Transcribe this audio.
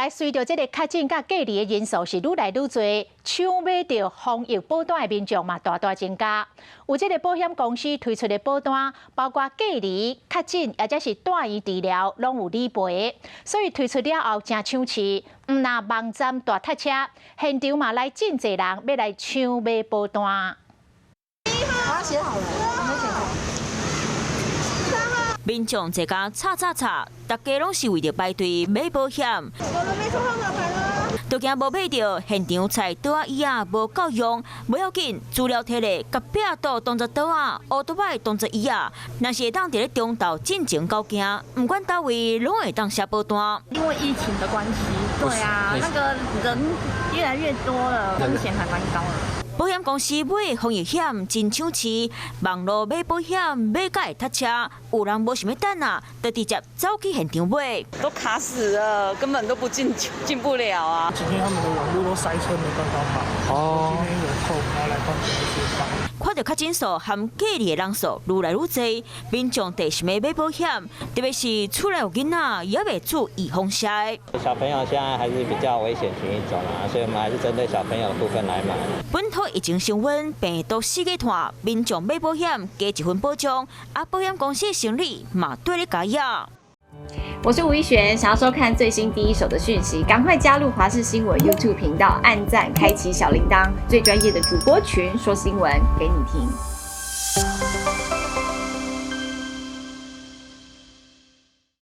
来，随着这个确诊甲隔离的人数是愈来愈多，抢买到防疫保单的民众嘛大大增加。有这个保险公司推出的保单，包括隔离、确诊，或者是住院治疗，拢有理赔。所以推出了后真抢市，那网站大塞车，现场嘛来真侪人要来抢买保单。他写好了，我没写好。民众这家吵，大家拢是为着排队买保险。我都没抽号码牌了。都惊无买到，现场菜刀啊椅啊无够用，不要紧，资料摕咧，甲壁刀当作刀啊，乌多摆当作椅啊。若是会当伫咧中道进前高行，不管倒位拢会当写保单。因为疫情的关系，对啊，那个人越来越多了，风险还蛮高的。保险公司买防疫险真抢市，网络买保险买甲会塞车，有人无想要等啊，就直接走去现场买。都卡死了，根本都进不了啊！今天他们的网络都塞车，没办法跑。哦。今天有空，然后来帮我们协商。看到确诊数和隔离的人数愈来愈多，民众第想要买保险，特别是厝内有囡仔，也未做预防针。小朋友现在还是比较危险群一种啊，所以我们还是针对小朋友的部分来买。本土疫情升温，病毒四个团，民众买保险加一份保障，啊，保险公司的生理嘛对你加压。我是吴一璇，想要收看最新第一手的讯息，赶快加入华视新闻 YouTube 频道，按赞，开启小铃铛，最专业的主播群说新闻给你听。